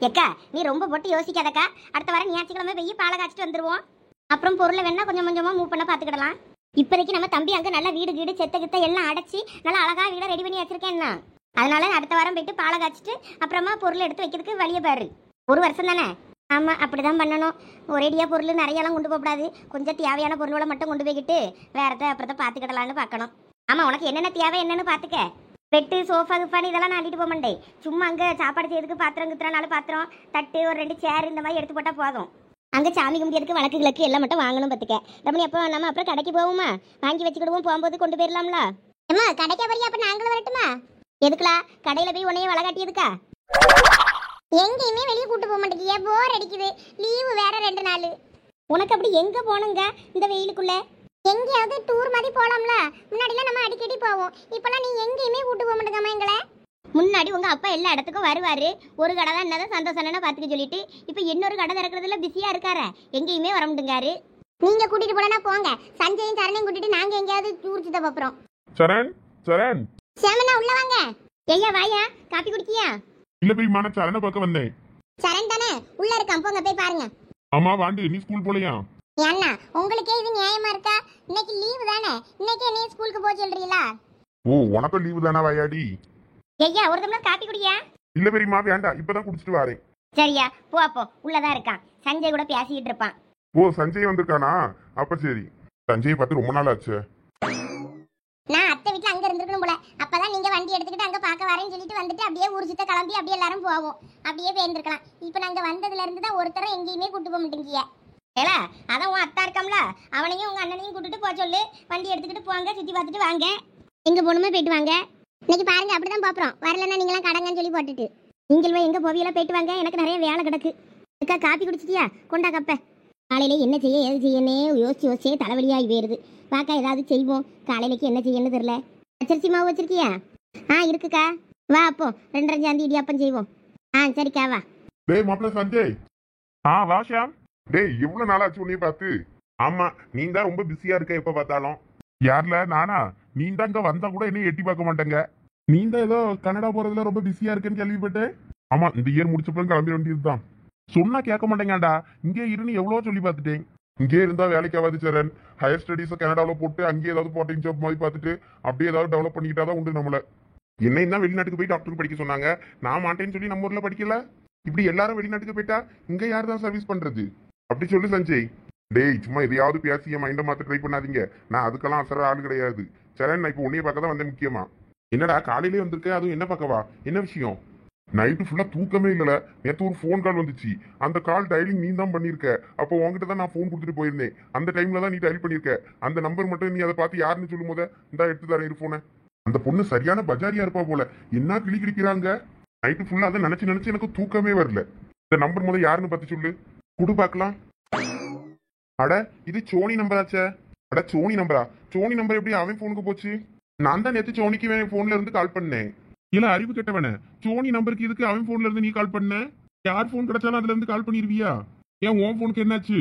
எக்கா நீ ரொம்ப போட்டு யோசிக்காதக்கா. அடுத்த வாரம் ஞாயிற்றுக்கிழமை போய் பாலை காய்ச்சிட்டு வந்துருவோம். அப்புறம் பொருளை வேணா கொஞ்சம் கொஞ்சமா மூவ் பண்ண பாத்துக்கிடலாம். இப்போதைக்கு நம்ம தம்பி அங்க நல்லா வீடு கீடு செத்த கித்த எல்லாம் அடைச்சி நல்லா அழகா வீடை ரெடி பண்ணி வச்சிருக்கேன்னா, அதனால அடுத்த வாரம் போயிட்டு பாலை காய்ச்சிட்டு அப்புறமா பொருள் எடுத்து வைக்கிறதுக்கு வழியை பாரு. ஒரு வருஷம் தானே. ஆமா அப்படிதான் பண்ணணும். ஒரேடியா பொருள் நிறையெல்லாம் கொண்டு போகக்கூடாது. கொஞ்சம் தேவையான பொருளை மட்டும் கொண்டு போய்கிட்டு வேறத அப்புறத்தை பார்த்துக்கிடலான்னு பார்க்கணும். ஆமா உனக்கு என்னென்ன தேவை என்னன்னு பார்த்துக்க. பெட்டு சோஃபா கிஃபானு இதெல்லாம் நான் அள்ளிட்டு போக மாட்டேன். சும்மா அங்கே சாப்பாடு செய்யறதுக்கு பாத்திரம் கித்திரம் 4 பாத்திரம் தட்டு ஒரு 2 சேர் இந்த மாதிரி எடுத்து போட்டால் போதும். அங்கே சாமி கும்பிடியதுக்கு வழக்கு கிழக்கு எல்லாம் மட்டும் வாங்கணும் பார்த்துக்க. ரமணி அப்போ நம்ம அப்புறம் கடைக்கு போவோமா, வாங்கி வச்சுக்கிடுவோம், போகும்போது கொண்டு போயிடலாம்ல. ஏம்மா கடைக்கா போறியா? அப்போ நாங்களும் வரட்டுமா? எதுக்குலா கடையில் போய் உன்னைய வளகாட்டியதுக்கா? எங்கேயுமே வெளியே கூட்டு போக மாட்டேங்கிய, போர் அடிக்குது. லீவு வேற 2 நாள். உனக்கு அப்படி எங்கே போகணுங்க இந்த வெயிலுக்குள்ள? எங்கேயாவது டூர் மாதிரி போகலாம்ல. முன்னாடிலாம் நம்ம அடிக்கடி போவோம். இப்போலாம் நீ எங்கேயுமே கூட்டு போக மாட்டேங்கம்மா எங்களை. முன்னாடி உங்க அப்பா எல்லா இடத்துக்கும் வருவாரு. ஒரு கடை தான் என்னதான் சந்தோஷம்னா பார்த்துக்க சொல்லிட்டு இப்போ இன்னொரு கடை திறக்கிறதுல பிஸியா இருக்காரு. எங்கேயுமே வர முடியுங்காரு. நீங்க கூட்டிட்டு போலனா போங்க. சஞ்சயும் சரணையும் கூட்டிட்டு நாங்க எங்கேயாவது டூர் சுத்த போறோம். சரண் சரண் சேமனா உள்ள வாங்க. ஐயா வாயா, காபி குடிக்கியா? இல்ல பெரியம்மா, நான் சரணை பார்க்க வந்தேன். சரண் தானே உள்ள இருக்கான், போங்க போய் பாருங்க. ஆமா வாண்டு, நீ ஸ்கூல் போலையா? ஏன்னா உங்களுக்கே இது நியாயமா இருக்கா? இன்னைக்கு லீவு தானே, இன்னைக்கே நீ ஸ்கூலுக்கு போக சொல்றீங்களா? ஓ உனக்கும் லீவு தானா வாயாடி? ஐயா ஒரு டம்ளர் காபி குடியா? இல்ல பெரியம்மா வேண்டாம், இப்பதான் குடிச்சிட்டு வரேன். சரியா போ, அப்போ உள்ளதான் இருக்கான். சஞ்சய் கூட பேசிக்கிட்டு இருப்பான். ஓ சஞ்சய் வந்திருக்கானா? அப்ப சரி. சஞ்சயை பார்த்து ரொம்ப நாள் ஆச்சு. நான் அத்தை வீட்டுல அங்க இருந்திருக்கணும் போல. அப்பதான் நீங்க வண்டி எடுத்துக்கிட்டு அங்க பாக்க வரேன்னு சொல்லிட்டு வந்துட்டு அப்படியே ஊர் சுத்த கிளம்பி அப்படியே எல்லாரும் போவோம். அப்படியே போயிருந்திருக்கலாம். இப்ப நாங்க வந்ததுல இருந்து தான் ஒருத்தரும் எங்கேயுமே கூட்டு போக மாட்டேங்கிய. ஏல அதான் உன் அத்தா இருக்காம்ல, அவனையும் உங்க அண்ணனையும் கூட்டிட்டு போக சொல்லு. வண்டி எடுத்துக்கிட்டு போங்க, சுத்தி பார்த்துட்டு வாங்க. எங்க போகணுமே போயிட்டு வாங்க. இன்னைக்கு பாருங்க அப்படிதான் பாப்போம். வரலன்னா நீங்களாம் கடங்கன்னு சொல்லி போட்டுட்டு நீங்கள் போய் எங்க போவியெல்லாம் போயிட்டு வாங்க. எனக்கு நிறைய வேலை கிடக்கு. அக்கா காப்பி குடிச்சிட்டியா? கொண்டா கப்ப. காலையில என்ன செய்ய ஏது செய்யனே யோசிச்சு யோசிச்சே தலைவலியாகி போயிருது. வாக்கா ஏதாவது செய்வோம். காலையிலக்கு என்ன செய்யன்னு தெரியல. பச்சரிசி மாவு வச்சிருக்கியா? இருக்குக்கா. வா அப்போ 2.5 இடியாப்பம் செய்வோம். சரிக்கா வா. டேய் மாப்பிள்ள சஞ்சய். வா ஷாம். டேய் எவ்வளவு நாள் ஆச்சு உன்னைய பார்த்து? ஆமா நீ தான் ரொம்ப பிஸியா இருக்க எப்ப பார்த்தாலும். யார்ல நானா? நீ தான் இங்க வந்தா கூட என்ன எட்டி பார்க்க மாட்டேங்க. நீ தான் ஏதோ கனடா போறதுல ரொம்ப பிஸியா இருக்கேன்னு கேள்விப்பட்டேன். ஆமா இந்த இயர் முடிச்சப்பறம் கிளம்பிட வேண்டியதுதான். சொன்னா கேட்க மாட்டேங்கடா. இங்கே இருன்னு எவ்வளவு சொல்லி பார்த்துட்டேன். இங்கே இருந்தா வேலைக்கு ஆகாது சரண். ஹையர் ஸ்டடீஸை கனடாவில் போட்டு அங்கேயே ஏதாவது பார்ட் ஜாப் மாதிரி பார்த்துட்டு அப்படியே ஏதாவது டெவலப் பண்ணிக்கிட்டாதான் உண்டு நம்மள. என்னையும் தான் வெளிநாட்டுக்கு போய் டாக்டருக்கு படிக்க சொன்னாங்க. நான் மாட்டேன்னு சொல்லி நம்ம ஊர்ல படிக்கல. இப்படி எல்லாரும் வெளிநாட்டுக்கு போயிட்டா இங்க யார் தான் சர்வீஸ் பண்றது? அப்படி சொல்லு சஞ்சய். டேய் சும்மா எதையாவது பேசி என் மைண்டை மாத்த ட்ரை பண்ணாதீங்க. நான் அதுக்கெல்லாம் அசர ஆள் கிடையாது. சரண் நான் இப்போ உன்னைய பார்க்க தான் வந்தேன் முக்கியமா. என்னடா காலையிலே வந்திருக்க, அதுவும் என்ன பார்க்கவா? என்ன விஷயம்? நைட்டு ஃபுல்லா தூக்கமே இல்லல. நேற்று ஒரு ஃபோன் கால் வந்துச்சு. அந்த கால் டயலிங் நீ தான் பண்ணிருக்க. அப்போ உங்ககிட்ட தான் நான் ஃபோன் கொடுத்துட்டு போயிருந்தேன். அந்த டைம்ல தான் நீ டயல் பண்ணிருக்க. அந்த நம்பர் மட்டும் நீ அதை பார்த்து யாருன்னு சொல்லும் போத இந்தா எடுத்து தரேன் இரு போன. அந்த பொண்ணு சரியான பஜாரியா இருப்பா போல. என்ன கிளி கிளிக்கிறாங்க. நைட்டு ஃபுல்லா அதை நினைச்சு நினைச்சு எனக்கு தூக்கமே வரல. இந்த நம்பர் முதல் யாருன்னு பார்த்து சொல்லு. குடு பார்க்கலாம். அட இது சோனி நம்பராச்சே. அட சோனி நம்பரா? சோனி நம்பர் எப்படி அவன் போனுக்கு போச்சு? நான் தான் நேற்று சோனிக்கு போன்ல இருந்து கால் பண்ணேன். இல்ல அறிவு கெட்டவன, சோனி நம்பருக்கு இதுக்கு அவன் போன்ல இருந்து நீ கால் பண்ண? யார் போன் கிடைச்சாலும் அதுல இருந்து கால் பண்ணிருவியா? ஏன் உன் போனுக்கு என்னாச்சு?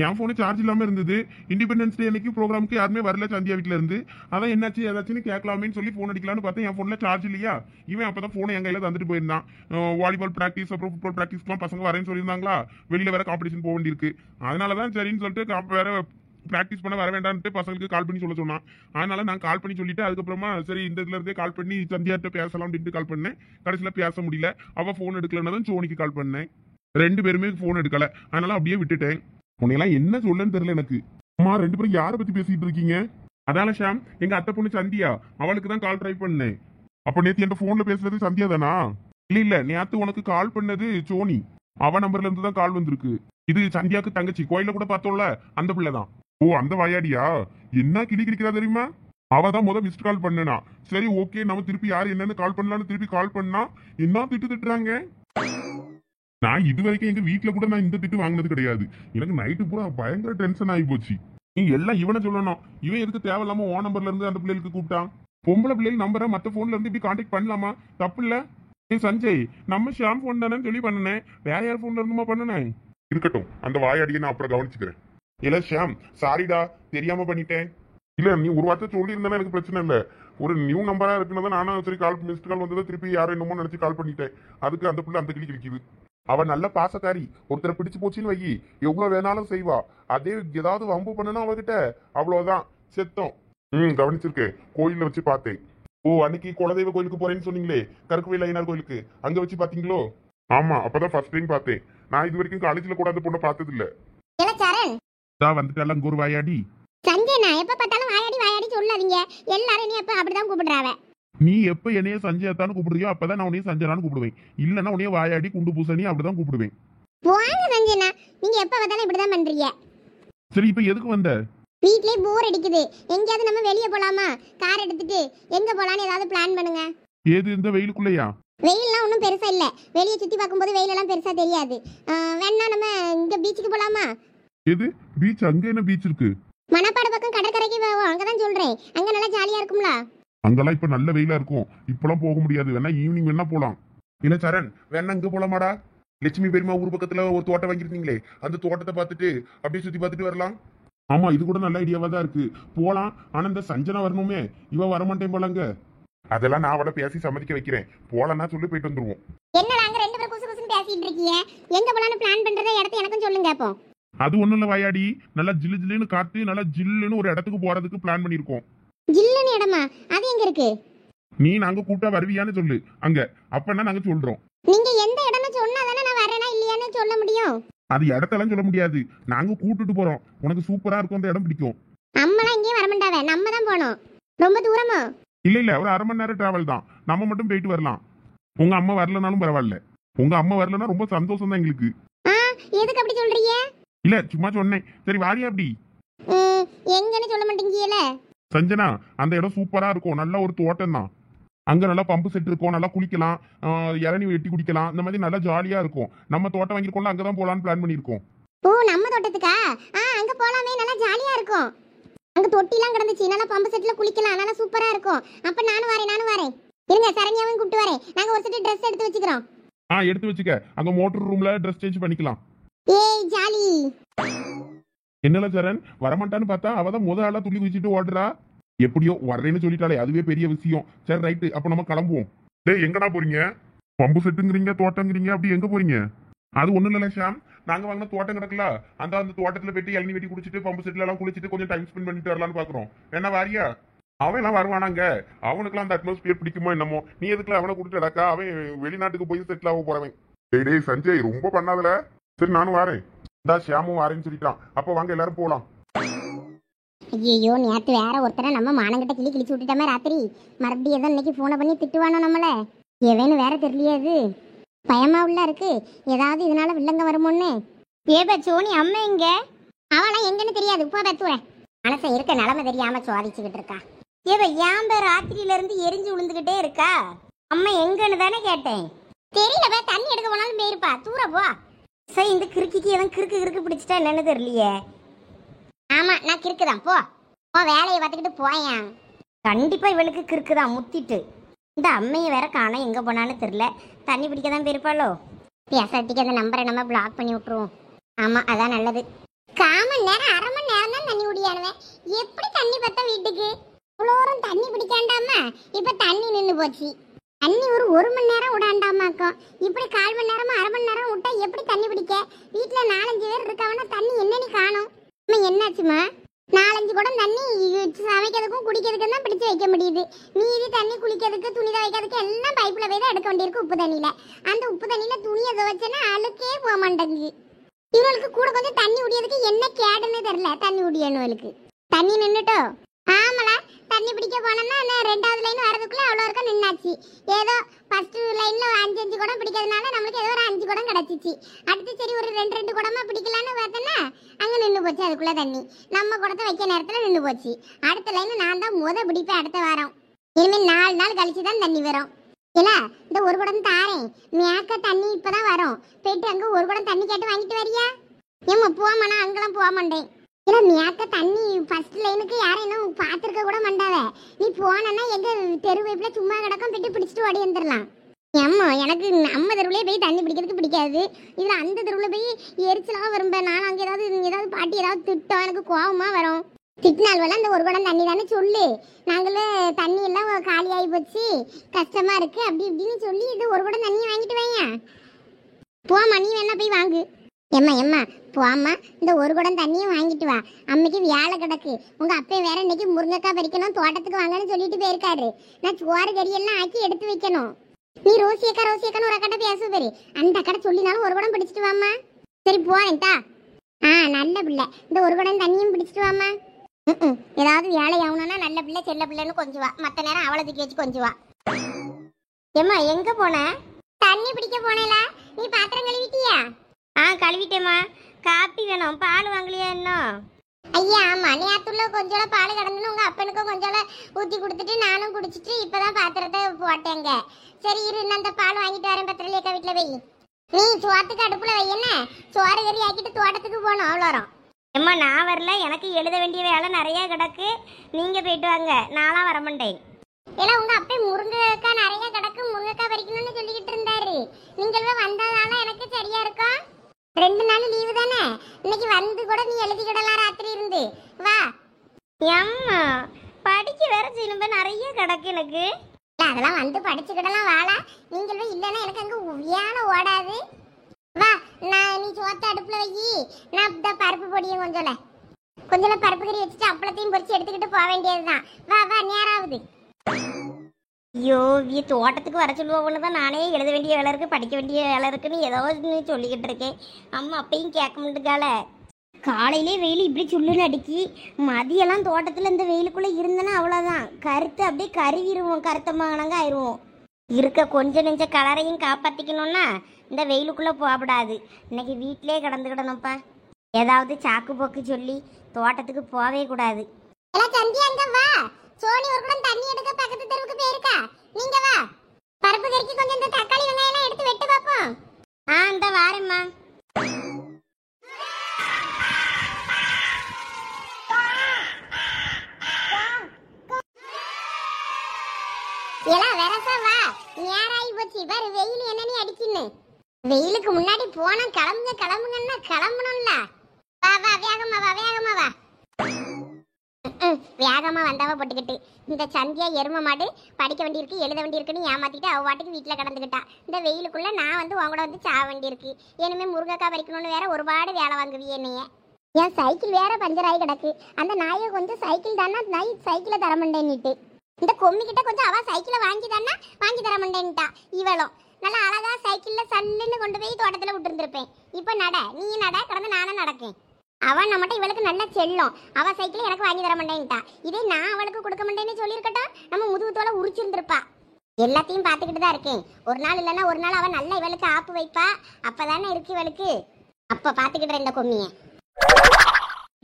என் போனு சார்ஜ் இல்லாம இருந்தது. இண்டிபெண்டன்ஸ் டே அன்னைக்கு ப்ரோக்ராமுக்கு யாருமே வரல சந்தியா வீட்டுல இருந்து. அதான் என்னாச்சு ஏதாச்சுன்னு கேட்கலாமேன்னு சொல்லி போன் அடிக்கலான்னு பார்த்தேன். என் போன்ல சார்ஜ் இல்லையா? இவன் அப்பதான் போனை என் கையில தந்துட்டு போயிருந்தான். வாலிபால் பிராக்டிஸ் அப்புறம் ஃபுட்பால் பிராக்டிஸ்க்குலாம் பசங்க வரேன்னு சொல்லியிருந்தாங்களா. வெளியில வேற காம்படிஷன் போக வேண்டியிருக்கு. அதனாலதான் சரின்னு சொல்லிட்டு வேற பிராக்டிஸ் பண்ண வர வேண்டாம்னு பசங்களுக்கு கால் பண்ணி சொல்ல சொன்னான். அதனால நான் கால் பண்ணி சொல்லிட்டு அதுக்கப்புறமா சரி இந்த இதுல இருந்தே கால் பண்ணி சந்தியாட்ட பேசலாம் அப்படின்ட்டு கால் பண்ணேன். கடைசியில பேச முடியல. அவ போன் எடுக்கலன்னா தான் சோனிக்கு கால் பண்ணேன். 2 பேருமே போன் எடுக்கல. அதனால அப்படியே விட்டுட்டேன். உன்னையெல்லாம் என்ன சொல்லன்னு தெரியல எனக்கு. அம்மா 2 பேரும் யாரை பத்தி பேசிட்டு இருக்கீங்க? அதால ஷாம் எங்க அத்தை பொண்ணு சந்தியா, அவளுக்கு தான் கால் ட்ரை பண்ணேன். அப்ப நேத்து என் போன்ல பேசுறது சந்தியா தானா? இல்ல நேத்து உனக்கு கால் பண்ணது சோனி. அவ நம்பர்ல இருந்து தான் கால் வந்திருக்கு. இது சந்தியாக்கு தங்கச்சி, கோயில கூட பார்த்தோம்ல அந்த பிள்ளைதான். ஓ அந்த வாயாடியா? என்ன கிளி கிளிக்கிறா தெரியுமா? அவதான் மிஸ்ட் கால் பண்ணனா. சரி ஓகே நம்ம திருப்பி யாரு என்னன்னு கால் பண்ணலான்னு திருப்பி கால் பண்ணா என்ன திட்டுறாங்க. நான் இது வரைக்கும் எங்க வீட்டுல கூட நான் இந்த திட்டு வாங்கினது கிடையாது. எனக்கு நைட்டு பூரா பயங்கர டென்ஷன் ஆகி போச்சு. நீ எல்லாம் இவனை சொல்லணும். இவன் எதுக்கு தேவையில்லாம ஓ நம்பர்ல இருந்து அந்த பிள்ளைகளுக்கு கூப்பிட்டான்? பொம்பளை பிள்ளைகள் நம்பரை மத்த போன்ல இருந்து இப்படி கான்டாக்ட் பண்ணலாமா? தப்பு இல்ல. சஞ்சய் நம்ம ஷாம் போன் தானே சொல்லி பண்ணனேன். வேற யார் போன்ல இருந்துமா பண்ணனேன்? இருக்கட்டும் அந்த வாயாடியை நான் அப்புறம் கவனிச்சுக்கிறேன். இல்ல ஷாம் சாரிடா தெரியாம பண்ணிட்டேன். இல்ல நீ ஒரு வார்த்தை சொல்லி இருந்தா எனக்கு பிரச்சனை இல்ல. ஒரு நியூ நம்பரா இருக்குன்னு நானும் சரி கால் மிஸ்ட் கால் வந்ததை திருப்பி யாரும் என்னமோ நினைச்சு கால் பண்ணிட்டேன். அதுக்கு அந்த பிள்ளை அந்த கிளி கிளிக்குது. அவ நல்ல பாசக்காரி. ஒருத்தரை பிடிச்சு போச்சுன்னு வை, எவ்வளவு வேணாலும் செய்வா. அதே ஏதாவது வம்பு பண்ணனா அவகிட்ட அவ்வளவுதான் செத்தோம். கவனிச்சிருக்கேன், கோயில்ல வச்சு பார்த்தேன். ஓ, அன்னைக்கு குலதெய்வ கோயிலுக்கு போறேன்னு சொன்னீங்களே, கருக்குவேல் ஐயனார் கோயிலுக்கு, அங்க வச்சு பாத்தீங்களோ? ஆமா, அப்பதான் ஃபர்ஸ்ட் டைம் பார்த்தேன். நான் இது வரைக்கும் காலேஜ்ல கூட அந்த பொண்ணை பார்த்தது இல்ல. வந்துட்டால அங்க ஒரு வாயாடி. சஞ்சய், நான் எப்ப பார்த்தாலும் வாயாடி வாயாடி சொல்லாதீங்க. எல்லாரும் நீ எப்ப அப்படிதான் கூப்பிடுறாவ. நீ எப்ப என்னைய சஞ்சயத்தான்னு கூப்பிடுறியோ அப்பதான் நான் உன்னைய சஞ்சனான்னு கூப்பிடுவேன். இல்லன்னா உன்னைய வாயாடி குண்டு பூசணி அப்படிதான் கூப்பிடுவேன். வாங்க சஞ்சனா, நீங்க எப்ப பார்த்தாலும் இப்படிதான் பண்றீங்க. சரி, இப்ப எதுக்கு வந்த? வீட்லயே போர் அடிக்குது, எங்கயாவது நம்ம வெளியே போலாமா? கார் எடுத்துட்டு எங்க போலான்னு ஏதாவது பிளான் பண்ணுங்க. ஏது இந்த வெயிலுக்குள்ளயா? வெயில்லாம் ஒன்றும் பெருசா இல்ல, வெளியே சுத்தி பார்க்கும்போது வெயில் எல்லாம் பெருசா தெரியாது. வேணா நம்ம இங்க பீச்சுக்கு போலாமா? எது பீச்? அங்க என்ன பீச் இருக்கு? மணப்பாடு பக்கம் கடற்கரைக்கு போவோம், அங்கதான் சொல்றேன். அங்க நல்லா ஜாலியா இருக்கும்ல. அங்கெல்லாம் இப்ப நல்ல வெயிலா இருக்கும், இப்பெல்லாம் போக முடியாது. வேணா ஈவினிங் வேணா போலாம். இல்ல சரண், வேணா இங்க போலாமாடா? லட்சுமி பெருமா ஊர் பக்கத்துல ஒரு தோட்டம் வாங்கிருந்தீங்களே, அந்த தோட்டத்தை பார்த்துட்டு அப்படியே சுத்தி பார்த்துட்டு வரலாம். ஆமா, இது கூட நல்ல ஐடியாவா தான் இருக்கு. போலாம். ஆனா இந்த சஞ்சனா வரணுமே, இவ வரமாட்டேன் போலாங்க. அதெல்லாம் நான் அவளை பேசி சம்மதிக்க வைக்கிறேன். போலன்னா சொல்லி போயிட்டு வந்துருவோம். என்னடா அங்க ரெண்டு பேரும் குசு குசுன்னு பேசிட்டு இருக்கீங்க? எங்க போலான்னு பிளான் பண்றத இடத்த எனக்கும் சொல்லுங்க அப்போ. அது ஒண்ணும் இல்ல வாயாடி, நல்லா ஜில்லு ஜில்லுன்னு காத்து, நல்லா ஜில்லுன்னு ஒரு இடத்துக்கு போறதுக்கு பிளான் பண்ணிருக்கோம். ஜில்லுன்னு இடமா? அது எங்க இருக்கு? நீ நாங்க கூட்டா வருவியான்னு சொல்லு அங்க, அப்பன்னா நாங்க சொல்றோம். நீங்க எந்த இடம்னு சொன்னாதானே நான் வரேனா இல்லையான்னு சொல்ல முடியும். அது இடத்தெல்லாம் சொல்ல முடியாது, நாங்க கூட்டிட்டு போறோம். உனக்கு சூப்பரா இருக்கும், அந்த இடம் பிடிக்கும். அம்மாலாம் இங்கேயும் வரமாட்டாவே, நம்ம தான் போகணும். ரொம்ப தூரமா? இல்ல ஒரு அரை மணி நேரம் டிராவல் தான், நம்ம மட்டும் போயிட்டு வரலாம். உங்க அம்மா வரலனாலும் பரவாயில்ல. உங்க அம்மா வரலன்னா ரொம்ப சந்தோஷம் தான் எங்களுக்கு. எதுக்கு அப்படி சொல்றீங்க? இல்ல சும்மா சொன்னேன். சரி வாரியா அப்படி? எங்கன்னு சொல்ல மாட்டீங்கல. சஞ்சனா, அந்த இடம் சூப்பரா இருக்கும், நல்ல ஒரு தோட்டம் தான். அங்க நல்லா பம்பு செட் இருக்கும், நல்லா குளிக்கலாம், இளநீ வெட்டி குடிக்கலாம். இந்த மாதிரி நல்லா ஜாலியா இருக்கும். நம்ம தோட்டம் வாங்கிருக்கோம்ல, அங்கதான் போலான்னு பிளான் பண்ணிருக்கோம். ஓ, நம்ம தோட்டத்துக்கா? அங்க போலாமே, நல்லா ஜாலியா இருக்கும். அங்க தொட்டிலாம் கிடந்துச்சு, நல்லா பம்பு செட்ல குளிக்கலாம், நல்லா சூப்பரா இருக்கும். அப்ப நானும் வரேன். இருங்க, சரண்யாவையும் கூப்பிட்டு வரேன். நாங்க ஒரு செட் Dress எடுத்து வச்சுக்கிறோம். எடுத்து வச்சுக்க. அங்க மோட்டர் ரூம்ல Dress சேஞ்ச் பண்ணிக்கலாம். ஏய் ஜாலி. என்னல சரண், வரமாட்டான்னு பார்த்தா அவதான் முத ஆளா துள்ளி குதிச்சுட்டு ஓடுறா. எப்படியோ வர்றேன்னு சொல்லிட்டாலே, அதுவே பெரிய விஷயம். சரி ரைட்டு, அப்ப நம்ம கிளம்புவோம். டேய், எங்கடா போறீங்க? பம்பு செட்டுங்கிறீங்க, தோட்டங்கிறீங்க, அப்படி எங்க போறீங்க? அது ஒண்ணும் இல்ல ஷாம், நாங்க வாங்கின தோட்டம் கிடக்கல, அந்த தோட்டத்துல போயிட்டு இளநீ வெட்டி குடிச்சிட்டு பம்பு செட்ல எல்லாம் குளிச்சுட்டு கொஞ்சம் டைம் ஸ்பெண்ட் பண்ணிட்டு வரலாம்னு பாக்குறோம். என்ன வாரியா? அவன் எல்லாம் வருவானாங்க, அவனுக்குலாம் அந்த அட்மாஸ்பியர் பிடிக்குமோ என்னமோ. நீ எதுக்குல அவனை கூட்டிட்டு அடக்கா? அவன் வெளிநாட்டுக்கு போய் செட்டில் ஆக போறவன். டேய் சஞ்சய், ரொம்ப பண்ணாதல. சரி நானும் வரேன். இந்த ஷியாமும் வரேன்னு சொல்லிட்டான். அப்ப வாங்க எல்லாரும் போலாம். ஐயோ, நேத்து வேற ஒருத்தரை நம்ம மானங்கிட்ட கிழிச்சு விட்டுட்டோமே ராத்திரி. மறுபடியும் ஏதோ இன்னைக்கு போனை பண்ணி திட்டுவானோ நம்மள. எவன்னு வேற தெரியலையாது, பயமா உள்ள இருக்கு. ஏதாவது இதனால வில்லங்க வருமோன்னு. சோனி அம்மா எங்க? அவளாம் எங்கன்னு தெரியாது, உப்பா பத்துவேன். மனசை இருக்க நிலைமை தெரியாம சுவாதிச்சுக்கிட்டு இருக்கா. ஏன் ராத்திரியில இருந்து எரிஞ்சு விழுந்துகிட்டே இருக்கா? அம்மா எங்கன்னு தானே கேட்டேன். தெரியல, தண்ணி எடுக்க போனாலும் போயிருப்பா, தூர போ. சரி, இந்த கிறுக்கிக்கு எதுவும் கிறுக்கு பிடிச்சிட்டா என்னன்னு தெரியலையே. ஆமா, நான் கிறுக்குதான், போ வேலையை பார்த்துக்கிட்டு போயேன். கண்டிப்பா இவளுக்கு கிறுக்குதான் முத்திட்டு. இந்த அம்மையை வேற காண எங்க போனான்னு தெரியல. தண்ணி பிடிக்க தான் போயிருப்பாளோ. பேசாட்டிக்கு அந்த நம்பரை நம்ம பிளாக் பண்ணி விட்டுருவோம். ஆமா, அதான் நல்லது. 1/4 மணி நேரம் 1/2 மணி நேரம் தான் தண்ணி குடியானுவேன். எப்படி தண்ணி பத்த வீட்டுக்கு? இவ்வளோரும் தண்ணி பிடிக்காண்டாமா, இப்ப தண்ணி நின்று போச்சு. தண்ணி ஒரு 1 மணி நேரம் விடாண்டாமாக்கும். இப்படி 1/4 மணி நேரமா 1/2 மணி நேரம் விட்டா எப்படி தண்ணி பிடிக்க? வீட்டுல 4-5 பேர் இருக்கவனா தண்ணி என்னன்னு காணும். என்னாச்சுமா? 4-5 குடம் தண்ணி சமைக்கிறதுக்கும் குடிக்கிறதுக்கும் தான் பிடிச்சு வைக்க முடியுது. மீதி தண்ணி குளிக்கிறதுக்கு, துணி துவைக்கிறதுக்கு எல்லாம் பைப்ல போய் தான் எடுக்க வேண்டியிருக்கு, உப்பு தண்ணியில. அந்த உப்பு தண்ணியில துணியை துவைச்சேன்னா அழுக்கே போக மாட்டேங்குது. இவங்களுக்கு கூட கொஞ்சம் தண்ணி உடியதுக்கு என்ன கேடுன்னு தெரியல. தண்ணி உடியனுவளுக்கு தண்ணி நின்றுட்டோ. ஆமலா, தண்ணி பிடிக்க போனோம்னா 2வது லைன் வரதுக்குள்ள அவ்வளோ இருக்க நின்னாச்சு. ஏதோ ஃபர்ஸ்ட் லைன்ல 5 குடம் பிடிக்கிறதுனால நம்மளுக்கு ஏதோ ஒரு 5 குடம் கிடைச்சிச்சு. அடுத்து சரி ஒரு 2 குடமா பிடிக்கலான்னு பார்த்தோன்னா அங்கே நின்று போச்சு. அதுக்குள்ள தண்ணி நம்ம குடத்தை வைக்க நேரத்தில் நின்று போச்சு. அடுத்த லைன் நான் தான் பிடிப்பேன் அடுத்த வாரம். இனிமேல் 4 நாள் கழிச்சு தான் தண்ணி வரும். இல்ல, இந்த 1 குடம் தாரேன், மேக்க தண்ணி இப்பதான் வரும். போயிட்டு அங்க 1 குடம் தண்ணி கேட்டு வாங்கிட்டு வரியா? ஏமா போமாண்ணா, அங்கெல்லாம் போக மாட்டேன். இல்ல, மேக்க தண்ணி ஃபர்ஸ்ட் லைனுக்கு யாரும் இன்னும் பார்த்துருக்க கூட மாட்டாவ. நீ போனா எங்க தெரு வைப்புல சும்மா கிடக்கும், போயிட்டு பிடிச்சிட்டு ஓடி வந்துடலாம். ஏம்மா, எனக்கு நம்ம தெருவுலேயே போய் தண்ணி பிடிக்கிறதுக்கு பிடிக்காது. இதுல அந்த தெருவில் போய் எரிச்சலாக விரும்பேன். நான் அங்கே ஏதாவது பாட்டி ஏதாவது திட்டம், எனக்கு கோபமா வரும். திட்டினால்வெல்லாம் இந்த 1 குடம் தண்ணி தானே சொல்லு. நாங்களே தண்ணி எல்லாம் காலியாகி போச்சு, கஷ்டமா இருக்கு அப்படி இப்படின்னு சொல்லி இது 1 குடம் தண்ணி வாங்கிட்டு வையா. போம்மா, நீ வேணா போய் வாங்கு. எம்மா போம்மா, இந்த ஒரு குடம் தண்ணியும் வாங்கிட்டு வா. அம்மைக்கு வேலை கிடக்கு. உங்க அப்பா வேற இன்னைக்கு முருங்கைக்காய் பறிக்கணும், தோட்டத்துக்கு வாங்கன்னு சொல்லிட்டு போயிருக்காரு. நான் சோறு கறியெல்லாம் ஆக்கி எடுத்து வைக்கணும். நீ ரோசியக்கான்னு ஒரு அக்கடை பேசு பேரு. அந்த அக்கடை சொல்லினாலும் ஒரு குடம் பிடிச்சிட்டு வாம்மா. சரி போறேன்டா. நல்ல பிள்ளை. இந்த ஒரு குடம் தண்ணியும் பிடிச்சிட்டு வாம்மா. ஏதாவது வேலை ஆகணும்னா நல்ல பிள்ளை செல்ல பிள்ளைன்னு கொஞ்சம் வா. மற்ற நேரம் அவளை தூக்கி வச்சு கொஞ்சம் வா. ஏம்மா எங்க போன? தண்ணி பிடிக்க போனேல. நீ பாத்திரம் கழுவிட்டியா? கழுவிட்டேம்மா. காப்பி வேணும், பால் வாங்கலையா இன்னும்? ஐயா ஆமா, நேத்துள்ள கொஞ்சோட பால் கிடந்துன்னு உங்க அப்பனுக்கும் கொஞ்சோட ஊத்தி கொடுத்துட்டு நானும் குடிச்சிட்டு இப்பதான் பாத்திரத்தை போட்டேங்க. சரி இரு, நான் அந்த பால் வாங்கிட்டு வரேன். பத்திரலேக்கா வீட்டுல வை. நீ சோத்துக்கு அடுப்புல வை. என்ன சோறு கறி ஆக்கிட்டு தோட்டத்துக்கு போகணும். அவ்வளோ ஏம்மா நான் வரல, எனக்கு எழுத வேண்டிய வேலை நிறைய கிடக்கு. நீங்க போயிட்டு வாங்க, நான்லாம் வரமாட்டேன். ஏன்னா உங்க அப்பா முருங்கைக்காய் நிறைய கிடக்கு, முருங்கைக்காய் பறிக்கணும்னு சொல்லிக்கிட்டு இருந்தாரு. நீங்களும் வந்ததால எனக்கு சரியா இருக்கும். 2 நாள் லீவு தானே, இன்னைக்கு வந்து கூட நீ எழுதிக்கிடலாம் ராத்திரி இருந்து. வா. அம்மா படிக்க வேற செய்யணும், நிறைய கிடக்கு எனக்கு. அதெல்லாம் வந்து படிச்சுக்கிடலாம் வாழா. நீங்களும் இல்லைன்னா எனக்கு அங்கே உவியான ஓடாது. வா, நீ சோத்த அடுப்புல வை. நான் இந்த பருப்பு பொடியும் கொஞ்சம் பருப்பு கறி வச்சுட்டு அப்பளத்தையும் பொரிச்சு எடுத்துக்கிட்டு போக வேண்டியதுதான். வா வா, நேராகுது. ஐயோ, தோட்டத்துக்கு வர சொல்லுவோம்னு தான் நானே எழுத வேண்டிய வேலை இருக்கு, படிக்க வேண்டிய வேலை இருக்குன்னு ஏதோ சொல்லிக்கிட்டு இருக்கேன். அம்மா அப்பையும் கேட்க மாட்டேங்கால. காலையிலே வெயில் இப்படி சுள்ளுன்னு அடிக்கி, மதியெல்லாம் தோட்டத்தில் இந்த வெயிலுக்குள்ளே இருந்தேன்னா அவ்வளோதான், கருத்து அப்படியே கருவிடுவோம், கருத்த மகனங்க ஆயிடுவோம். இருக்க கொஞ்சம் நெஞ்ச கலரையும் காப்பாற்றிக்கணும்னா இந்த வெயிலுக்குள்ளே போகக்கூடாது. இன்னைக்கு வீட்டிலே கிடந்துக்கிடணும்ப்பா. ஏதாவது சாக்கு போக்கு சொல்லி தோட்டத்துக்கு போகவே கூடாது. சோனி ஒரு குடம் தண்ணி எடுக்க பக்கத்து தெருவுக்கு போயிருக்கா. நீங்க வா, பருப்பு கறிக்கு கொஞ்சம் இந்த தக்காளி வெங்காயம் எல்லாம் எடுத்து வெட்டு பாப்போம். இந்த வாரேம்மா. எல்லாம் வரசா வா, நேராகி போச்சு பாரு. வெயில் என்னன்னு அடிக்குன்னு. வெயிலுக்கு முன்னாடி போனா கிளம்புங்கன்னா கிளம்பணும்ல. வா வா, வேகமா வா, வேகமா வா. வேகமா வந்தவ போட்டுக்கிட்டு இந்த சந்தியா எரும மாடு படிக்க வேண்டியிருக்கு, எழுத வேண்டியிருக்குன்னு ஏமாத்திட்டு அவ வாட்டுக்கு வீட்டில் கிடந்துக்கிட்டா. இந்த வெயிலுக்குள்ள நான் வந்து உன் கூட வந்து சாக வேண்டியிருக்கு. இனிமே முருங்கைக்காய் பறிக்கணும்னு வேற ஒருபாடு வேலை வாங்குவியே என்னைய. என் சைக்கிள் வேற பஞ்சர் ஆகி கிடக்கு. அந்த நாயை கொஞ்சம் சைக்கிள் தானே நாய் சைக்கிளை தர மாட்டேன்னுட்டு, இந்த கொம்மிக்கிட்ட கொஞ்சம் அவ சைக்கிளை வாங்கி தர மாட்டேன்ட்டா. இவளும் நல்லா அழகா சைக்கிள்ல சல்லுன்னு கொண்டு போய் தோட்டத்துல விட்டுருந்துருப்பேன். இப்ப நட, நீ நட, கடந்து நானும் நடக்கேன். அவன் நம்மகிட்ட இவளுக்கு நல்ல செல்லம். அவ சைக்கிள் எனக்கு வாங்கி தர மாட்டேன்ட்டா. இதே நான் அவளுக்கு கொடுக்க மாட்டேன்னு சொல்லியிருக்கட்டும், நம்ம முதுகுத்தோல உரிச்சிருந்திருப்பா. எல்லாத்தையும் பார்த்துக்கிட்டு தான் இருக்கேன். ஒரு நாள் இல்லைன்னா ஒரு நாள் அவன் நல்லா இவளுக்கு ஆப்பு வைப்பா. அப்பதானே இருக்கு இவளுக்கு. அப்ப பார்த்துக்கிட்டு இந்த கொம்மிய.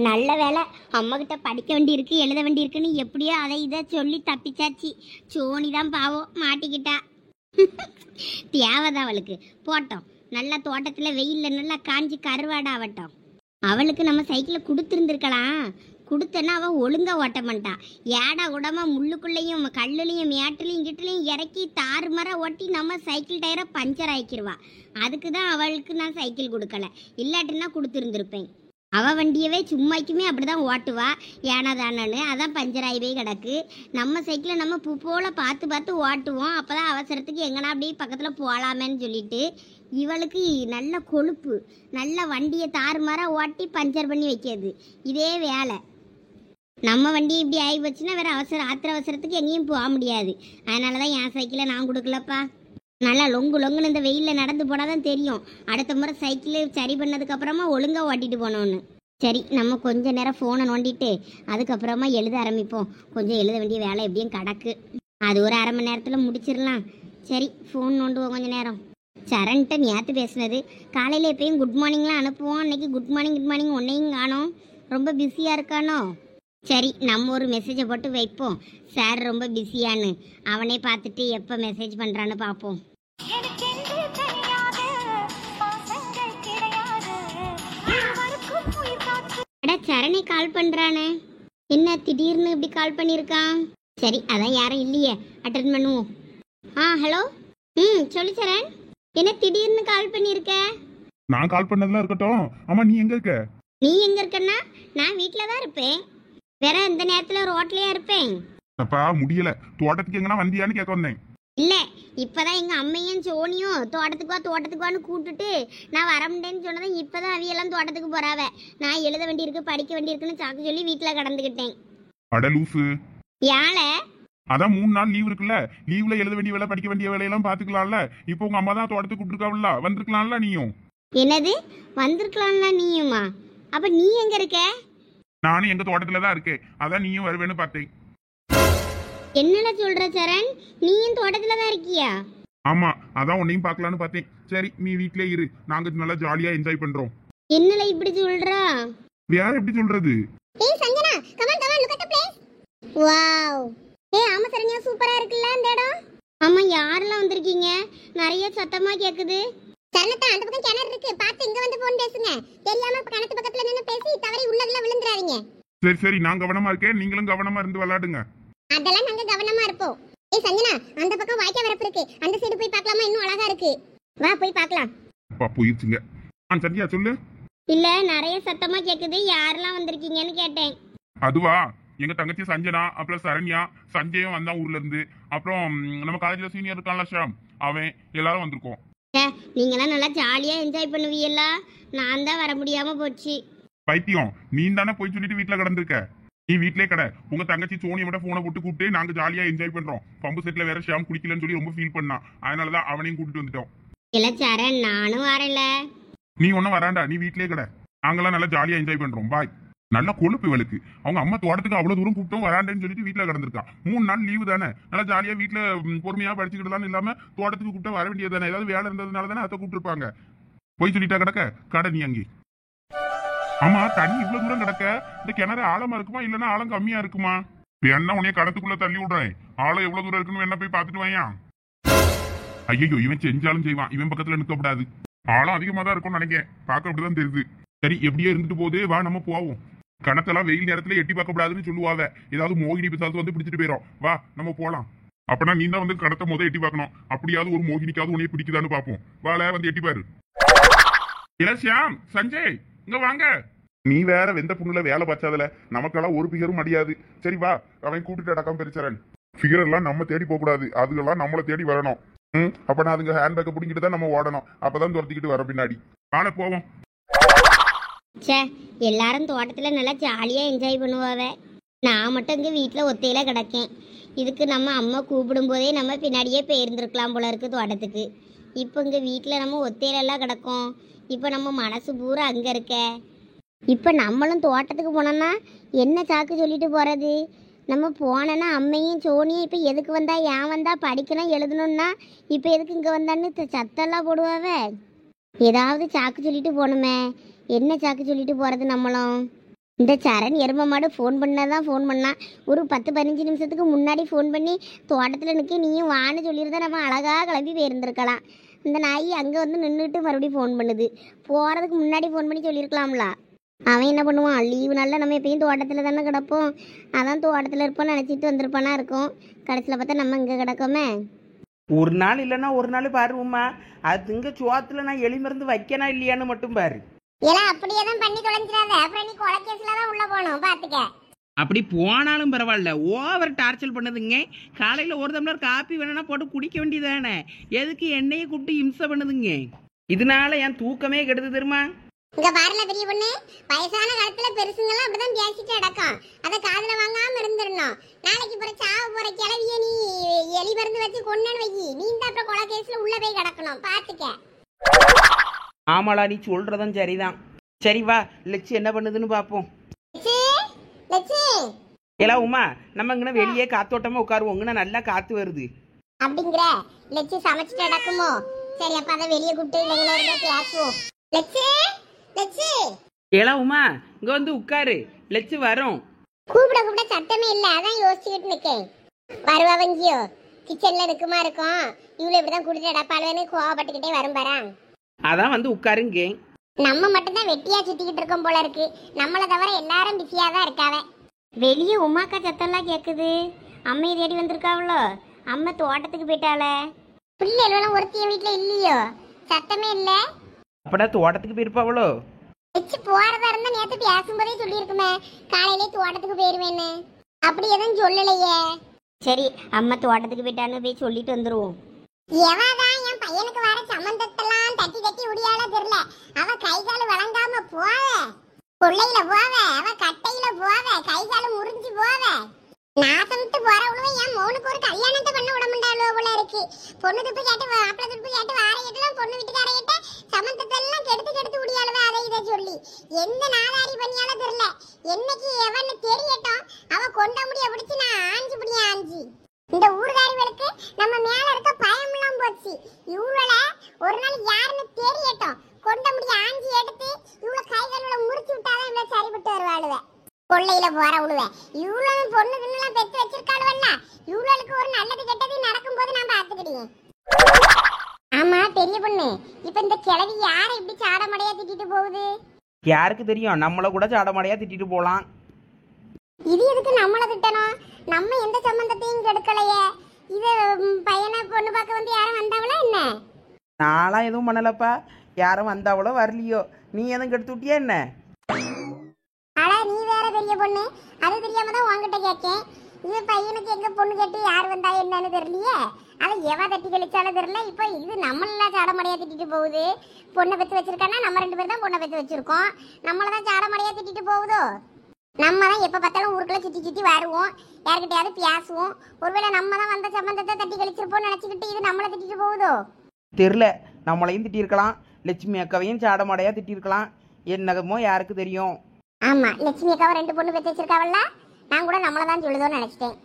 நல்ல வேலை, அம்மா கிட்ட படிக்க வேண்டியிருக்கு, எழுத வேண்டியிருக்குன்னு எப்படியோ அதை இதை சொல்லி தப்பிச்சாச்சு. சோனி தான் பாவம் மாட்டிக்கிட்டா. தேவைதான் அவளுக்கு. போட்டோம், நல்லா தோட்டத்தில் வெயிலில் நல்லா காஞ்சி கருவாடை ஆகட்டும். அவளுக்கு நம்ம சைக்கிளை கொடுத்துருந்துருக்கலாம். கொடுத்தனா அவள் ஒழுங்காக ஓட்ட மாட்டா. ஏடா உடம்பா முள்ளுக்குள்ளேயும் கல்லுலையும் மேட்டுலையும் கிட்டுலையும் இறக்கி தாறுமாற ஓட்டி நம்ம சைக்கிள் டயரை பஞ்சர் ஆக்கிடுவா. அதுக்கு தான் அவளுக்கு நான் சைக்கிள் கொடுக்கல, இல்லாட்டின்னா கொடுத்துருந்துருப்பேன். அவள் வண்டியவே சும்மாக்குமே அப்படி தான் ஓட்டுவா, ஏனா தானு. அதான் பஞ்சர் ஆகவே கிடக்கு. நம்ம சைக்கிளை நம்ம பூ போல் பார்த்து ஓட்டுவோம். அப்போ தான் அவசரத்துக்கு எங்கன்னா அப்படியே பக்கத்தில் போகலாமேன்னு சொல்லிட்டு. இவளுக்கு நல்ல கொழுப்பு, நல்ல வண்டியை தாறுமாற ஓட்டி பஞ்சர் பண்ணி வைக்கிறது இதே வேலை. நம்ம வண்டி இப்படி ஆகி போச்சுன்னா வேறு ஆத்திர அவசரத்துக்கு எங்கேயும் போக முடியாது. அதனால தான் என் சைக்கிளை நான் கொடுக்கலப்பா. நல்லா லொங்குன்னு இந்த வெயிலில் நடந்து போனால் தான் தெரியும். அடுத்த முறை சைக்கிள் சரி பண்ணதுக்கப்புறமா ஒழுங்காக ஓட்டிட்டு போனோன்னு. சரி, நம்ம கொஞ்ச நேரம் ஃபோனை நோண்டிட்டு அதுக்கப்புறமா எழுத ஆரம்பிப்போம். கொஞ்சம் எழுத வேண்டிய வேலை எப்படியும் கிடக்கு, அது ஒரு அரை மணி நேரத்தில் முடிச்சிடலாம். சரி, ஃபோன் நோண்டுவோம் கொஞ்சம் நேரம். சரண்கிட்ட நேற்று பேசுனது, காலையில் எப்பயும் குட் மார்னிங்லாம் அனுப்புவோம். இன்னைக்கு குட் மார்னிங் ஒன்றையும் காணோம். ரொம்ப பிஸியாக இருக்கானோ? சரி, நம்ம ஒரு மெசேஜை போட்டு வைப்போம், சார் ரொம்ப பிஸியான்னு. அவனே பார்த்துட்டு எப்போ மெசேஜ் பண்ணுறான்னு பார்ப்போம். சரணை கால் பண்ணுறானே, என்ன திடீர்னு இப்படி கால் பண்ணியிருக்கான்? சரி, அதான் யாரும் இல்லையே, அட்டன் பண்ணுவோம். ஹலோ. சொல்லு சரண், என்ன திடீர்னு கால் பண்ணியிருக்க? நான் கால் பண்ணதெல்லாம் இருக்கட்டும். ஆமா, நீ எங்க இருக்க? நீ எங்க இருக்கன்னா, நான் வீட்டில் தான் இருப்பேன். வேற இந்த நேரத்தில் ரோட்லயா இருப்பேன். அப்பா முடியல, தோட்டத்துக்கு எங்கன்னா வந்தியான்னு கேட்க வந்தேன். இல்ல, இப்பதான் எங்க அம்மையும் சோனியும் தோட்டத்துக்கு வான்னு கூப்பிட்டுட்டு நான் வர முடியேன்னு சொன்னதை இப்பதான் அவியெல்லாம் தோட்டத்துக்கு போறாவ. நான் எழுத வேண்டியிருக்கு படிக்க வேண்டியிருக்குன்னு சாக்கு சொல்லி வீட்டுல கடந்துக்கிட்டேன். அட லூசு. யாழ அதான் 3 நாள் லீவ் இருக்குல்ல, லீவ்ல எழுத வேண்டிய வேலை படிக்க வேண்டிய வேலையெல்லாம் பாத்துக்கலாம்ல. இப்போ உங்க அம்மா தான் தோட்டத்துக்கு கூப்பிட்டுருக்காவில்ல, வந்திருக்கலாம்ல நீயும். என்னது வந்திருக்கலாம்ல நீயுமா? அப்ப நீ எங்க இருக்க? நானும் எங்க தோட்டத்துல தான் இருக்கேன், அதான் நீயும் வருவேன்னு பார்த்தேன். என்னல சொல்ற சரண், நீயும் தோட்டத்துல தான் இருக்கியா? ஆமா, அதான் உன்னையும் பார்க்கலான்னு பார்த்தேன். சரி நீ வீட்லயே இரு, நாங்க நல்லா ஜாலியா என்ஜாய் பண்றோம். என்னல இப்படி சொல்றா? வேற எப்படி சொல்றது? ஏய் Sanjana, come on look at the place. Wow. ஏய் ஆமா சரண்யா, சூப்பரா இருக்குல்ல இந்த இடம். ஆமா, யாரெல்லாம் வந்திருக்கீங்க? நிறைய சத்தமா கேக்குது. சரணத்தா, அந்த பக்கம் கிணறு இருக்கு, பார்த்து இங்க வந்து போன் பேசுங்க. தெரியாம கிணத்து பக்கத்துல நின்னு பேசி தவறி உள்ளதுல விழுந்துறாதீங்க. சரி சரி, நான் கவனமா இருக்கேன், நீங்களும் கவனமா இருந்து விளையாடுங்க. அதெல்லாம் நாங்க கவனமா இருப்போம். ஏய் சஞ்சனா, அந்த பக்கம் வாய்க்கா வரப்பு இருக்கு, அந்த சைடு போய் பார்க்கலாமா? இன்னும் அழகா இருக்கு, வா போய் பார்க்கலாம். அப்பா போயிருச்சுங்க. சந்தியா சொல்லு. இல்ல, நிறைய சத்தமா கேக்குது, யாரெல்லாம் வந்திருக்கீங்கன்னு கேட்டேன். அதுவா, எங்க தங்கச்சி சஞ்சனா, அப்புறம் சரண்யா, சஞ்சயும் வந்தான் ஊர்ல இருந்து. அப்புறம் நம்ம காலேஜ்ல சீனியர் இருக்கான்ல ஷாம், அவன் எல்லாரும் வந்திருக்கோம். நீங்களாம் நல்லா ஜாலியா என்ஜாய் பண்ணுவீல்ல, நான் தான் வர முடியாம போச்சு. பைத்தியம், நீ தானே போய் சொல்லிட்டு வீட்டுல கிடந்திருக்க. நீ வீட்லயே கடை. உங்க தங்கச்சி சோனியை விட போனை போட்டு கூப்பிட்டு நாங்க ஜாலியா என்ஜாய் பண்றோம். பம்பு செட்ல வேற ஷாம் குடிக்கலன்னு சொல்லி ரொம்ப ஃபீல் பண்ணான், அதனாலதான் அவனையும் கூட்டிட்டு வந்துட்டோம். இல்ல சரண், நானும் வரல. நீ ஒன்னும் வராண்டா, நீ வீட்லயே கடை. நாங்கெல்லாம் நல்லா ஜாலியா என்ஜாய் பண்றோம். பாய். நல்லா கொழுப்பு இவளுக்கு. அவங்க அம்மா தோட்டத்துக்கு அவ்வளவு தூரம் கூப்பிட்டோம் வராண்டேன்னு சொல்லிட்டு வீட்டுல கிடந்திருக்கான். 3 நாள் லீவு தானே, நல்லா ஜாலியா வீட்டுல பொறுமையா படிச்சுக்கிட்டு இல்லாம தோட்டத்துக்கு கூப்பிட்டா வர வேண்டியது தானே. ஏதாவது வேலை இருந்ததுனால தானே அதை கூப்பிட்டுருப்பாங்க. போய் சொல்லிட்டா கிடக்க கடை நீ அங்கே. ஆமா, தண்ணி இவ்வளவு தூரம் கிடக்க, இந்த கிணறு ஆழமா இருக்குமா இல்லன்னா ஆழம் கம்மியா இருக்குமா? என்ன உன்னைய கடத்துக்குள்ள தள்ளி விடுறேன், ஆழம் எவ்வளவு தூரம் இருக்குன்னு என்ன போய் பாத்துட்டு வாயா. ஐயோ, இவன் செஞ்சாலும் செய்வான், இவன் பக்கத்துல நிற்கப்படாது. ஆழம் அதிகமா தான் இருக்கும்னு நினைக்கிறேன், பார்க்க அப்படிதான் தெரியுது. சரி, எப்படியோ இருந்துட்டு போதே, வா நம்ம போவோம். கணத்தெல்லாம் வெயில் நேரத்துல எட்டி பார்க்க கூடாதுன்னு சொல்லுவாங்க, ஏதாவது மோகினி பிசாசு வந்து பிடிச்சிட்டு போயிடும். வா நம்ம போலாம். அப்பனா நீ தான் வந்து கடத்த முத எட்டி பார்க்கணும், அப்படியாவது ஒரு மோகினிக்காவது உன்னைய பிடிக்குதான்னு பார்ப்போம். வாழ வந்து எட்டி பாரு. இல்ல ஷியாம், சஞ்சய் இங்க வாங்க. நீ வேற வெந்த புண்ணுல வேலை பச்சாதல, நமக்கெல்லாம் ஒரு பிகரும் அடியாது. சரி வா, அவன் கூட்டிட்டு அடக்கம் பெருச்சரன். பிகர் எல்லாம் நம்ம தேடி போக கூடாது, அதுக்கெல்லாம் நம்மளை தேடி வரணும். அப்ப அதுங்க ஹேண்ட்பேக்கை பிடிக்கிட்டு தான் நம்ம ஓடணும், அப்பதான் துரத்திக்கிட்டு வர பின்னாடி. வாழ போவோம். சே, எல்லாரும் தோட்டத்துல நல்லா ஜாலியா என்ஜாய் பண்ணுவாவ. நான் மட்டும் இங்க வீட்டுல ஒத்தையில கிடக்கேன். இதுக்கு நம்ம அம்மா கூப்பிடும் போதே நம்ம பின்னாடியே போயிருந்துருக்கலாம் போல இருக்கு தோட்டத்துக்கு. இப்போ இங்க வீட்டுல நம்ம ஒத்தையில எல்லாம் கிடக்கும். இப்போ நம்ம மனசு பூரா அங்க இருக்க. இப்போ நம்மளும் தோட்டத்துக்கு போனோம்னா என்ன சாக்கு சொல்லிட்டு போறது? நம்ம போனோன்னா அம்மையும் சோனியும் இப்போ எதுக்கு வந்தா, ஏன் வந்தா, படிக்கணும் எழுதணும்னா இப்போ எதுக்கு இங்கே வந்தான்னு சத்தெல்லாம் போடுவாவ. ஏதாவது சாக்கு சொல்லிட்டு போகணுமே. என்ன சாக்கு சொல்லிட்டு போகிறது நம்மளும்? இந்த சரண் எரும மாடு ஃபோன் பண்ணாதான் ஃபோன் பண்ணான். ஒரு 10-15 நிமிஷத்துக்கு முன்னாடி ஃபோன் பண்ணி தோட்டத்தில் நிற்க நீயும் வான்னு சொல்லியிருந்தா நம்ம அழகாக கிளம்பி போயிருந்துருக்கலாம். இந்த நாய் அங்கே வந்து நின்றுட்டு மறுபடியும் ஃபோன் பண்ணுது. போகிறதுக்கு முன்னாடி ஃபோன் பண்ணி சொல்லியிருக்கலாம்ல. அவன் என்ன பண்ணுவான், லீவு நாளில் நம்ம எப்பயும் தோட்டத்தில் தானே கிடப்போம். அதான் தோட்டத்தில் இருப்போம்னு நினச்சிட்டு வந்திருப்பானா இருக்கும். கடைசியில் பார்த்தா நம்ம இங்கே கிடக்கோமே. ஒரு நாள் இல்லைன்னா ஒரு நாள் பாருவோம்மா, அது இங்கே சோத்துல நான் எளிமருந்து வைக்கனா இல்லையான்னு மட்டும் பாரு. எல்லாம் அப்படியே தான் பண்ணி தொலைஞ்சிடாத, அப்புறம் நீ கொலைக்கேஸ்ல தான் உள்ள போகணும் பார்த்துக்க. அப்படி போனாலும் பரவாயில்ல, ஓவர் டார்ச்சர் பண்ணுதுங்க. காலையில் ஒரு டம்ளர் காப்பி வேணும்னா போட்டு குடிக்க வேண்டியதானே, எதுக்கு எண்ணெயை கூப்பிட்டு இம்சை பண்ணுதுங்க? இதனால என் தூக்கமே கெடுது தெரியுமா? இங்க பாருல பெரிய பொண்ணு, வயசான காலத்துல பெருசுங்கெல்லாம் அப்படிதான் பேசிட்டு அடக்கம். அதை காதுல வாங்காம இருந்துடணும். நாளைக்கு போற சாவ போற கிளவிய நீ எலி மருந்து வச்சு கொன்னன்னு வை, நீ தான் அப்புறம் கொலைகேஸ்ல உள்ள போய் கிடக்கணும் பார்த்துக்க. ஆமாளா, நீ சொல்றதும் சரிதான். சரி வா, லட்சு என்ன பண்ணுதுன்னு பார்ப்போம். எல்லாம் உமா, நம்ம இங்கே வெளியே காத்தோட்டமா உட்காருவோம், இங்கே நல்லா காத்து வருது. அப்படிங்கிற லட்சு சமைச்சிட்டு அடக்குமோ? சரி, அப்ப அதை வெளியே கூப்பிட்டு இல்லைங்களா பேசுவோம். லட்சு லட்சு, எல்லாம் உமா இங்க வந்து உட்காரு, லட்சு வரும். கூப்பிட சத்தமே இல்ல, அதான் யோசிச்சுக்கிட்டு நிக்கேன். வருவாவங்கியோ கிச்சன்ல இருக்குமா இருக்கும், இவ்வளவு இப்படிதான் கூட்டிட்டு அடப்பாளுன்னு கோவப்பட்டுக்கிட்டே வரும் பாரா. அதான் வந்து உட்காருங்க. நம்ம மட்டும்தான் வெட்டியா சுத்திக்கிட்டு இருக்கோம் போல இருக்கு, நம்மளை தவிர எல்லாரும் பிஸியா தான் இருக்காவ. வெளியே உமாக்கா சத்தம்லாம் கேக்குது. அம்மையை தேடி வந்திருக்காவளோ? அம்மா தோட்டத்துக்கு போயிட்டாள. பிள்ளைகளும் ஒருத்திய வீட்டுல இல்லையோ, சத்தமே இல்ல. அப்படா தோட்டத்துக்கு போயிருப்பாவளோ? வச்சு போறதா இருந்தா நேத்து பேசும்போதே சொல்லியிருக்குமே, காலையிலே தோட்டத்துக்கு போயிருவேன்னு. அப்படி எதுவும் சொல்லலையே. சரி, அம்மா தோட்டத்துக்கு போயிட்டான்னு போய் சொல்லிட்டு வந்துருவோம். எவதான் என் பையனுக்கு வர சம்பந்தத்தெல்லாம் தட்டி தட்டி உடியால தெரியல. அவ கை கால் வழங்காம போவ, கொள்ளையில போவ, அவ கட்டையில போவ, கை கால் முறிஞ்சு போவ. நாசம்ட்டு போறவளும் என் மௌனுக்கு ஒரு கல்யாணத்தை பண்ண விட மாட்டாளோ போல இருக்கு. பொண்ணு துப்பு கேட்டு மாப்பிள துப்பு கேட்டு வாரையிட்டலாம் பொண்ணு வீட்டுக்காரையிட்ட சமந்தத்தெல்லாம் கெடுத்து உடியாளவே அதை இதை சொல்லி எந்த நாதாரி பண்ணியால தெரியல. என்னைக்கு எவன்னு தெரியட்டும் அவ கொண்ட முடிய பிடிச்சு நான் ஆஞ்சு பிடிய ஆஞ்சி. இந்த ஊர்காரிகளுக்கு நம்ம மேல இருக்க பயமெல்லாம் போச்சு. இவள ஒரு நாள் யாருன்னு தெரியட்டும் கொண்ட முடிய ஆஞ்சி எடுத்து இவள கைகளோட முறிச்சு விட்டாதான் இவள சரிபட்டு வருவாளுவ. கொள்ளையில போற உழுவ இவ்வளவு பொண்ணுக்குன்னெல்லாம் பெற்று வச்சிருக்காளுவல்ல, இவ்வளவுக்கு ஒரு நல்லது கெட்டது நடக்கும்போது நான் பாத்துக்கிட்டேன். ஆமா பெரிய பொண்ணு, இப்ப இந்த கிழவி யாரை இப்படி சாடமடையா திட்டிட்டு போகுது? யாருக்கு தெரியும், நம்மள கூட சாடமாடையா திட்டிட்டு போலாம். இது எதுக்கு நம்மள திட்டணும்? நம்ம எந்த சம்பந்தத்தையும் கெடுக்கலையே. இது பையனை பொண்ணு பார்க்க வந்து யாரும் வந்தாவளா என்ன? நான்லாம் எதுவும் பண்ணலப்பா, யாரும் வந்தாவளோ வரலையோ, நீ எதுவும் கெடுத்து விட்டியா என்ன? ஆனா நீ வேற பெரிய பொண்ணு, அது தெரியாம தான் உன்கிட்ட கேட்கேன். இது பையனுக்கு எங்க பொண்ணு கேட்டு யார் வந்தா என்னன்னு தெரியலையே. அதை எவ தட்டி கழிச்சாலும் தெரியல. இப்போ இது நம்மளெல்லாம் சாடமடையா திட்டிட்டு போகுது. பொண்ணை பெற்று வச்சிருக்கான்னா நம்ம 2 பேர் தான் பொண்ணை பெற்று வச்சிருக்கோம். நம்மளதான் சாடமடையா திட்டிட்டு போகுதோ? நம்ம தான் எப்ப பார்த்தாலும் ஊருக்குள்ள சுத்தி சுத்தி வருவோம், யாருக்கிட்டையாவது பேசுவோம். ஒருவேளை நம்ம தான் வந்த சம்பந்தத்தை தட்டி கழிச்சிருப்போம் நினைச்சுக்கிட்டு இது நம்மளை திட்டிட்டு போகுதோ? தெரில, நம்மளையும் திட்டிருக்கலாம், லட்சுமி அக்காவையும் சாடமாடையா திட்டிருக்கலாம். என்னகமோ யாருக்கு தெரியும். ஆமா, லட்சுமி அக்காவை 2 பொண்ணு பெற்று வச்சிருக்காவல்ல, நான் கூட நம்மளதான் சொல்லுதோன்னு நினைச்சிட்டேன்.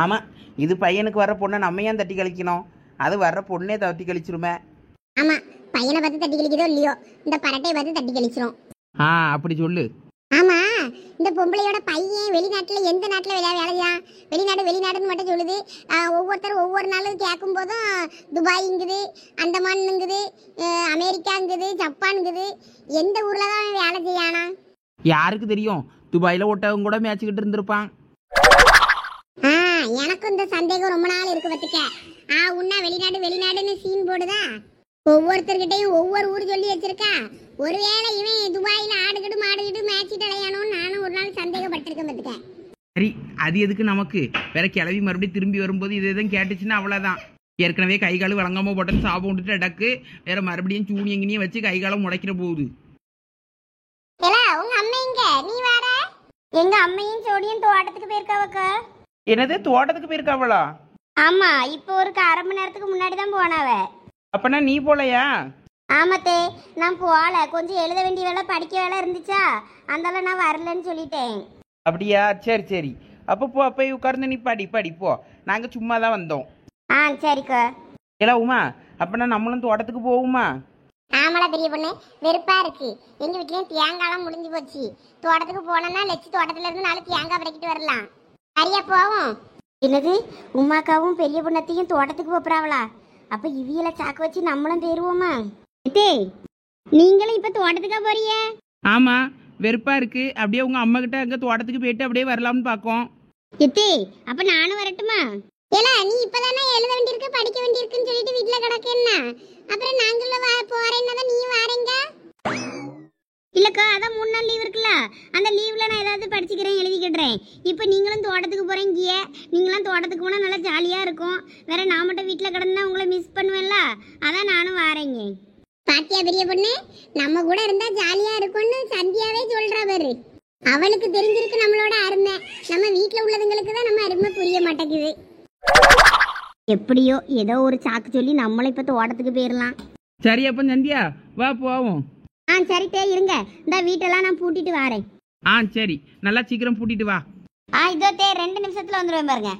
ஆமா, இது பையனுக்கு வர்ற பொண்ணை நம்ம ஏன் தட்டி கழிக்கணும்? அது வர்ற பொண்ணே தட்டி கழிச்சிருமே. ஆமா, பையனை பார்த்து தட்டி கழிக்குதோ இல்லையோ, இந்த பரட்டையை பார்த்து தட்டி கழிச்சிரும். அப்படி சொல்லு. ஆமா, இந்த பொம்பளையோட பையன் வெளிநாட்டுல எந்த நாட்டுல வேலை செய்யான்? வெளிநாடுன்னு மட்டும் சொல்லுது. ஒவ்வொருத்தரும் ஒவ்வொரு நாளும் கேட்கும் போதும் துபாய்ங்குது, அந்தமான்ங்குது, அமெரிக்காங்குது, ஜப்பான்ங்குது. எந்த ஊர்ல தான் வேலை செய்யானா? யாருக்கு தெரியும், துபாயில ஒட்டகம் கூட மேய்ச்சிக்கிட்டு இருந்திருப்பான். எனக்கும் இந்த சந்தேகம் ரொம்ப நாள் இருக்கு பத்துக்க. உன்னா வெளிநாடுன்னு சீன் போடுதா? ஒவ்வொருத்தர்கிட்டையும் ஒவ்வொரு ஊர் சொல்லி வச்சிருக்கா. ஒருவேளை இவன் துபாயில ஆடுகிட்டு மாடுகிட்டு மேய்ச்சிட்டு அலையானோன்னு நானும் ஒரு நாள் சந்தேகப்பட்டிருக்கேன் பத்துக்க. சரி, அது எதுக்கு நமக்கு? வேற கிளவி மறுபடியும் திரும்பி வரும்போது இது எதுவும் கேட்டுச்சுன்னா அவ்வளவுதான். ஏற்கனவே கை கால் வழங்காம போட்டேன்னு சாபம் விட்டுட்டு அடக்கு, வேற மறுபடியும் சூனி எங்கனையும் வச்சு கை காலம் முளைக்கிற போகுது. உங்க அம்மா எங்க? நீ வார? எங்க அம்மையும் சோடியும் தோட்டத்துக்கு போயிருக்காவக்கா. என்னது, தோட்டத்துக்கு போயிருக்காவளா? ஆமா, இப்போ ஒரு 1/2 மணி நேரத்துக்கு முன்னாடி தான் போனாவ. அப்பனா நீ போலையா? ஆமாத்தே, நான் போகல. கொஞ்சம் எழுத வேண்டிய வேலை படிக்க வேலை இருந்துச்சா, அதனால நான் வரலன்னு சொல்லிட்டேன். அப்படியா? சரி சரி, அப்போ போ, போய் உட்கார்ந்து நீ படி போ. நாங்க சும்மா தான் வந்தோம். சரிக்கா. ஏலா உமா, அப்பனா நம்மளும் தோட்டத்துக்கு போவோமா? ஆமாடா பெரிய பொண்ணு, வெறுப்பா இருக்கு. எங்க வீட்லயும் தேங்காய்லாம் முடிஞ்சு போச்சு. தோட்டத்துக்கு போனோம்னா லட்சி தோட்டத்துல இருந்து 4 தேங்காய் பறிக்கிட்டு வரலாம். சரியா போவோம்? என்னது, உமாக்காவும் பெரிய பொண்ணத்தையும் தோட்டத்துக்கு போறாவளா? அப்ப இவியல சாக்கு வச்சு நம்மளும் தேருவோமா? நீங்களும் இப்ப தோட்டத்துக்கா போறிய? ஆமா, வெறுப்பா இருக்கு. அப்படியே உங்க அம்மா கிட்ட அங்க தோட்டத்துக்கு போயிட்டு அப்படியே வரலாம்னு பாக்கோம். அப்ப நானும் வரட்டுமா? ஏலா, நீ இப்பதானே எழுத வேண்டியிருக்கு படிக்க வேண்டியிருக்குன்னு சொல்லிட்டு வீட்டுல கிடக்குன்னா, அப்புறம் நாங்களும் போறேன்னா நீ வாரீங்க? இல்லக்கா, அதான் 3 நாள் லீவ் இருக்குல்ல, அந்த லீவ்ல நான் ஏதாவது படிச்சுக்கிறேன், எழுதிக்கிடுறேன். இப்போ நீங்களும் தோட்டத்துக்கு போறீங்க. நீங்களாம் தோட்டத்துக்கு போனா நல்லா ஜாலியா இருக்கும். வேற நான் மட்டும் வீட்டுல கிடந்தா உங்களை மிஸ் பண்ணுவேன்ல, அதான் நானும் வாரேங்க. பாத்தியா பெரிய பொண்ணு, நம்ம கூட இருந்தா ஜாலியா இருக்கும்னு சந்தியாவே சொல்றா பாரு. அவளுக்கு தெரிஞ்சிருக்கு நம்மளோட அருமை. நம்ம வீட்டுல உள்ளதுங்களுக்கு தான் நம்ம அருமை புரிய மாட்டேங்குது. எப்படியோ ஏதோ ஒரு சாக்கு சொல்லி நம்மளும் இப்ப தோட்டத்துக்கு போயிடலாம். சரி, அப்ப சந்தியா வா போவோம். சரிட்டே இருங்க, இந்த வீட்டெல்லாம் நான் பூட்டிட்டு வரேன். சரி, நல்லா சீக்கிரம் பூட்டிட்டு வா. இதோ 2 நிமிஷத்துல வந்துடுவேன் பாருங்க.